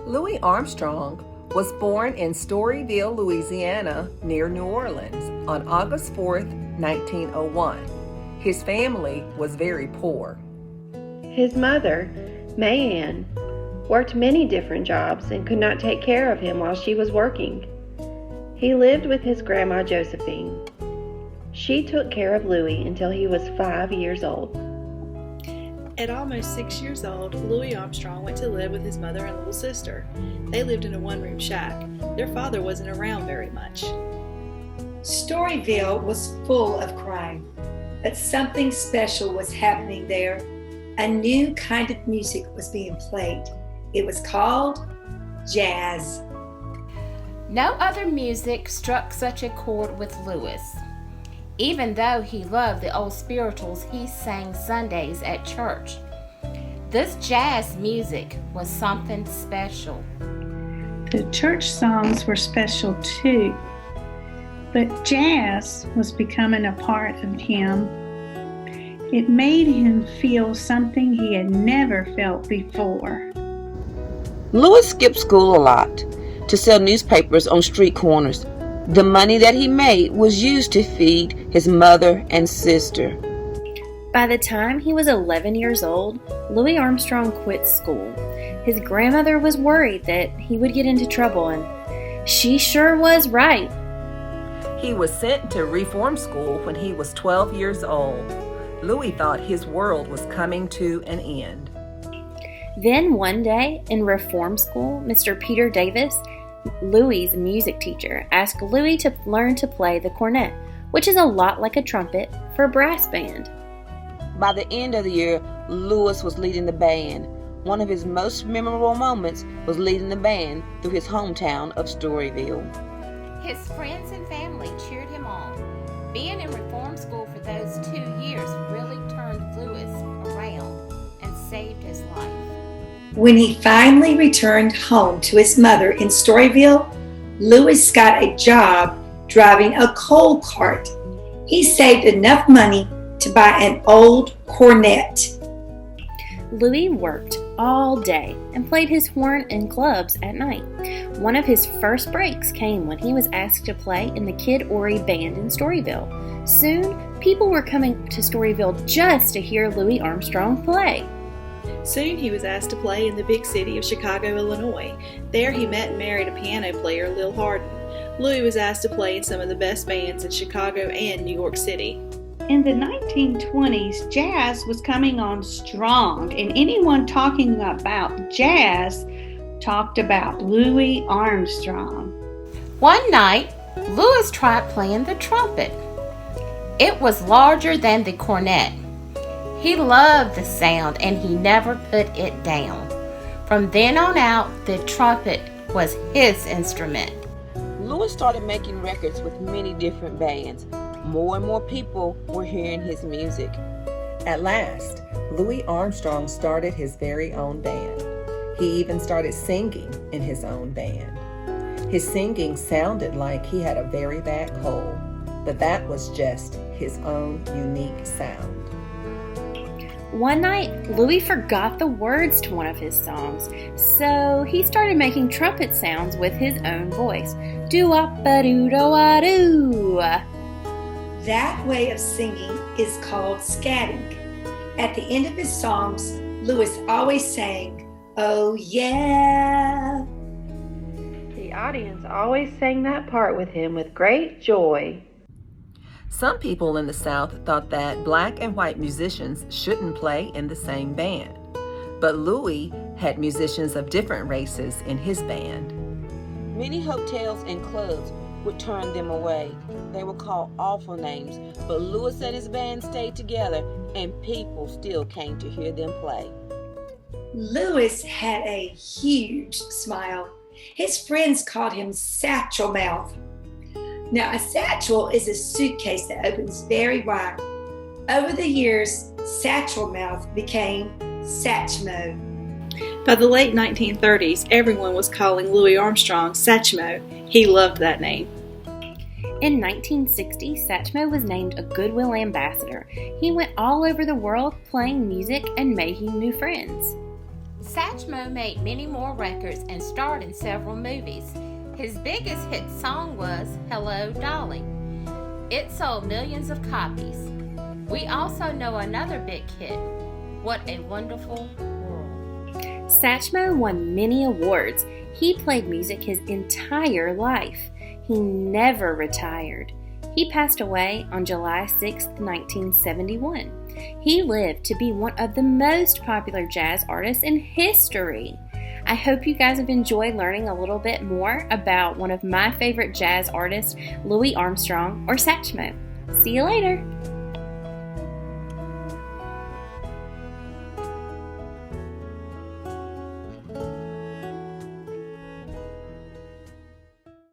Louis Armstrong was born in Storyville, Louisiana, near New Orleans, on August 4th, 1901. His family was very poor. His mother, Mayanne, worked many different jobs and could not take care of him while she was working. He lived with his grandma Josephine. She took care of Louis until he was 5 years old. At almost 6 years old, Louis Armstrong went to live with his mother and little sister. They lived in a one-room shack. Their father wasn't around very much. Storyville was full of crime, but something special was happening there. A new kind of music was being played. It was called jazz. No other music struck such a chord with Louis. Even though he loved the old spirituals he sang Sundays at church, this jazz music was something special. The church songs were special too, but jazz was becoming a part of him. It made him feel something he had never felt before. Louis skipped school a lot to sell newspapers on street corners. The money that he made was used to feed his mother and sister. By the time he was 11 years old, Louis Armstrong quit school. His grandmother was worried that he would get into trouble, and she sure was right. He was sent to reform school when he was 12 years old. Louis thought his world was coming to an end. Then one day in reform school, Mr. Peter Davis, Louis' music teacher, asked Louis to learn to play the cornet, which is a lot like a trumpet for a brass band. By the end of the year, Louis was leading the band. One of his most memorable moments was leading the band through his hometown of Storyville. His friends and family cheered him on. Being in reform school for those 2 years really turned Louis around and saved his life. When he finally returned home to his mother in Storyville, Louis got a job driving a coal cart. He saved enough money to buy an old cornet. Louis worked all day and played his horn in clubs at night. One of his first breaks came when he was asked to play in the Kid Ory band in Storyville. Soon, people were coming to Storyville just to hear Louis Armstrong play. Soon he was asked to play in the big city of Chicago, Illinois. There he met and married a piano player, Lil Hardin. Louis was asked to play in some of the best bands in Chicago and New York City. In the 1920s, jazz was coming on strong, and anyone talking about jazz talked about Louis Armstrong. One night, Louis tried playing the trumpet. It was larger than the cornet. He loved the sound and he never put it down. From then on out, the trumpet was his instrument. Louis started making records with many different bands. More and more people were hearing his music. At last, Louis Armstrong started his very own band. He even started singing in his own band. His singing sounded like he had a very bad cold, but that was just his own unique sound. One night, Louis forgot the words to one of his songs, so he started making trumpet sounds with his own voice. Do-wop-a-doo-do-a-doo. That way of singing is called scatting. At the end of his songs, Louis always sang, "Oh yeah." The audience always sang that part with him with great joy. Some people in the South thought that black and white musicians shouldn't play in the same band. But Louis had musicians of different races in his band. Many hotels and clubs would turn them away. They were called awful names, but Louis and his band stayed together and people still came to hear them play. Louis had a huge smile. His friends called him Satchel Mouth. Now, a satchel is a suitcase that opens very wide. Over the years, Satchel Mouth became Satchmo. By the late 1930s, everyone was calling Louis Armstrong Satchmo. He loved that name. In 1960, Satchmo was named a Goodwill Ambassador. He went all over the world playing music and making new friends. Satchmo made many more records and starred in several movies. His biggest hit song was Hello, Dolly. It sold millions of copies. We also know another big hit, What a Wonderful World. Satchmo won many awards. He played music his entire life. He never retired. He passed away on July 6, 1971. He lived to be one of the most popular jazz artists in history. I hope you guys have enjoyed learning a little bit more about one of my favorite jazz artists, Louis Armstrong or Satchmo. See you later!